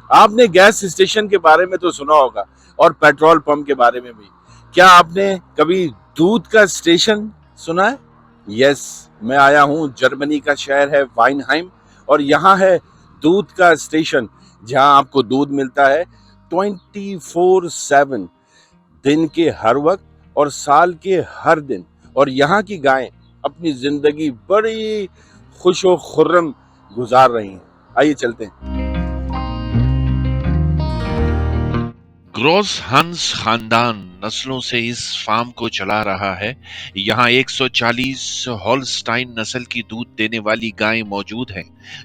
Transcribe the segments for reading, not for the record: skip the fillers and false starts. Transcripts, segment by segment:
आपने gas station के बारे में तो सुना होगा और पेट्रोल पंप के बारे में भी। क्या आपने कभी दूध का स्टेशन सुना है? यस, मैं आया हूँ जर्मनी का शहर है वाइनहाइम और यहाँ है दूध का स्टेशन जहाँ आपको दूध मिलता है 24/7, दिन के हर वक्त और साल के हर दिन। और यहाँ की गायें अपनी जिंदगी बड़ी खुशो खुर्रम गुजार रही हैं। आइए चलते हैं। ग्रोस हंस खानदान नस्लों से इस फार्म को चला रहा है। यहाँ 140 हॉलस्टाइन नस्ल की दूध देने वाली गायें मौजूद हैं,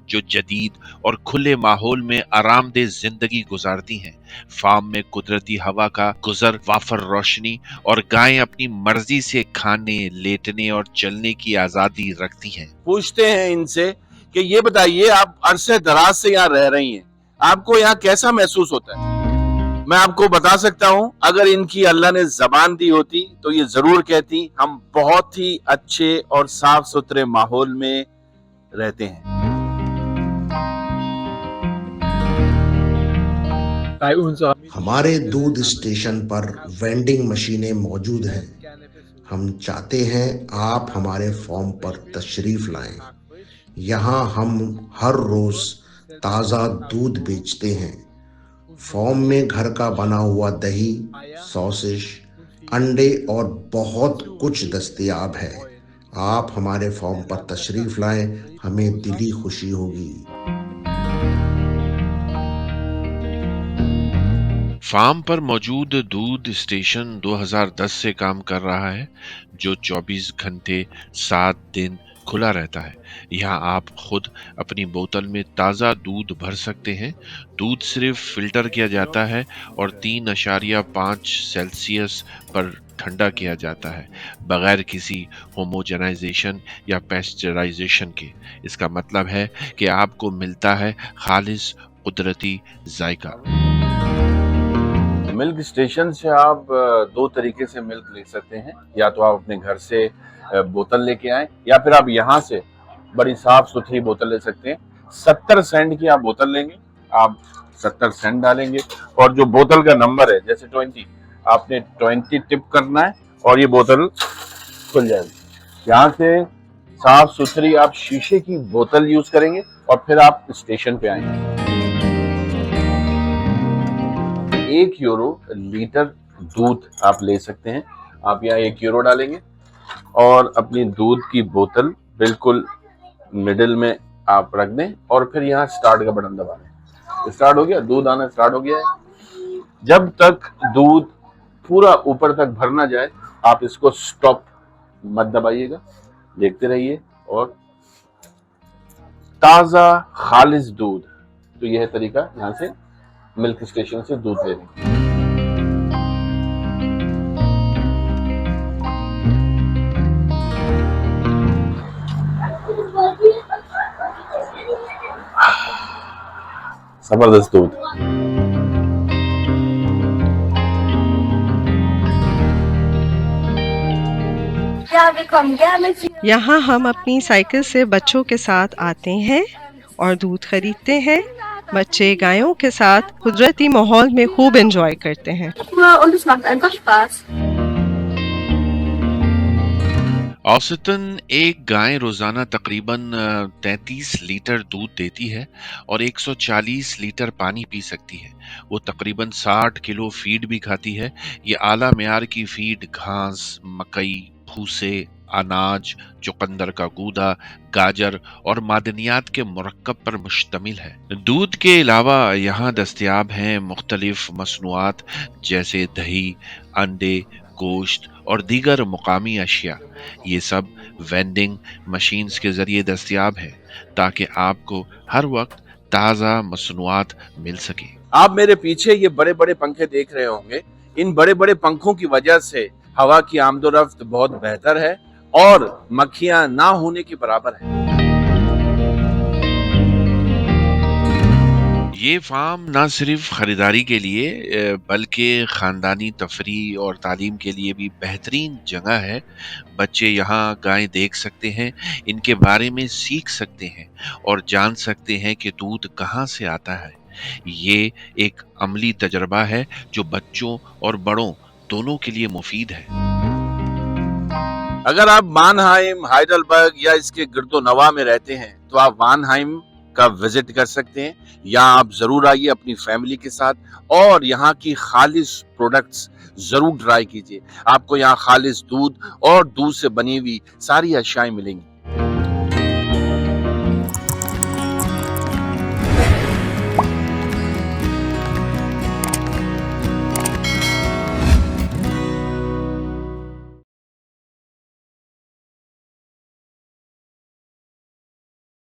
जो जदीद और खुले माहौल में आरामदेह जिंदगी गुजारती हैं। फार्म में कुदरती हवा का गुजर, वाफर रोशनी और गायें अपनी मर्जी से खाने, लेटने और चलने की आजादी रखती हैं। पूछते हैं इनसे कि ये बताइए, आप अरसे दराज से यहाँ रह रही हैं, आपको यहाँ कैसा महसूस होता है? मैं आपको बता सकता हूँ, अगर इनकी अल्लाह ने जबान दी होती तो ये जरूर कहती हम बहुत ही अच्छे और साफ सुथरे माहौल में रहते हैं। हमारे दूध स्टेशन पर वेंडिंग मशीनें मौजूद हैं। हम चाहते हैं आप हमारे फॉर्म पर तशरीफ लाएं। यहाँ हम हर रोज ताज़ा दूध बेचते हैं। फॉर्म में घर का बना हुआ दही, सॉसेज, अंडे और बहुत कुछ दस्तयाब है। आप हमारे फॉर्म पर तशरीफ लाएं, हमें दिली खुशी होगी। फार्म पर मौजूद दूध स्टेशन 2010 से काम कर रहा है, जो 24 घंटे 7 दिन खुला रहता है। यहाँ आप खुद अपनी बोतल में ताज़ा दूध भर सकते हैं। दूध सिर्फ फिल्टर किया जाता है और 3.5 सेल्सियस पर ठंडा किया जाता है, बगैर किसी होमोजेनाइजेशन या पेस्चराइजेशन के। इसका मतलब है कि आपको मिलता है खालिस कुदरती जायका। मिल्क स्टेशन से आप दो तरीके से मिल्क ले सकते हैं। या तो आप अपने घर से बोतल लेके आए, या फिर आप यहाँ से बड़ी साफ सुथरी बोतल ले सकते हैं। 70 सेंट की आप बोतल लेंगे, आप 70 सेंट डालेंगे और जो बोतल का नंबर है जैसे 20, आपने 20 टिप करना है और ये बोतल खुल जाएगी। यहाँ से साफ सुथरी आप शीशे की बोतल यूज करेंगे और फिर आप स्टेशन पे आएंगे। 1 यूरो लीटर दूध आप ले सकते हैं। आप यहाँ 1 यूरो डालेंगे और अपनी दूध की बोतल बिल्कुल मिडिल में आप रख दें और फिर यहाँ स्टार्ट का बटन दबा दें। स्टार्ट हो गया, दूध आना स्टार्ट हो गया है। जब तक दूध पूरा ऊपर तक भर ना जाए, आप इसको स्टॉप मत दबाइएगा, देखते रहिए। और ताज़ा खालिस दूध, तो यह है तरीका यहाँ से मिल्क स्टेशन से दूध लेने का। जबरदस्त दूध। यहाँ हम अपनी साइकिल से बच्चों के साथ आते हैं और दूध खरीदते हैं। बच्चे गायों के साथ कुदरती माहौल में खूब एंजॉय करते हैं। औसतन एक गाय रोजाना तकरीबन 33 लीटर दूध देती है और 140 लीटर पानी पी सकती है। वो तकरीबन 60 किलो फीड भी खाती है। ये आला मियार की फीड घास, मकई, भूसे, अनाज, चुकंदर का गूदा, गाजर और मादनियात के मुरक्कब पर मुश्तमिल है। दूध के अलावा यहाँ दस्तयाब हैं मुख्तलिफ मसनूआत जैसे दही, अंडे, गोश्त और दीगर मुकामी अशिया। ये सब वेंडिंग मशीन्स के जरिए दस्तयाब है ताकि आपको हर वक्त ताज़ा मसनूआत मिल सके। आप मेरे पीछे ये बड़े बड़े पंखे देख रहे होंगे। इन बड़े बड़े पंखों की वजह से हवा की आमदोरफ्त बहुत बेहतर है और मक्खियां ना होने के बराबर है। ये फार्म ना सिर्फ खरीदारी के लिए बल्कि खानदानी तफरीह और तालीम के लिए भी बेहतरीन जगह है। बच्चे यहाँ गायें देख सकते हैं, इनके बारे में सीख सकते हैं और जान सकते हैं कि दूध कहाँ से आता है। ये एक अमली तजर्बा है जो बच्चों और बड़ों दोनों के लिए मुफीद है। अगर आप मानहाइम, हाइडलबर्ग या इसके गिरदोनवा में रहते हैं तो आप मानहाइम का विजिट कर सकते हैं। यहाँ आप जरूर आइए अपनी फैमिली के साथ और यहाँ की खालिश प्रोडक्ट्स जरूर ट्राई कीजिए। आपको यहाँ खालिश दूध और दूध से बनी हुई सारी अशियाएं मिलेंगी।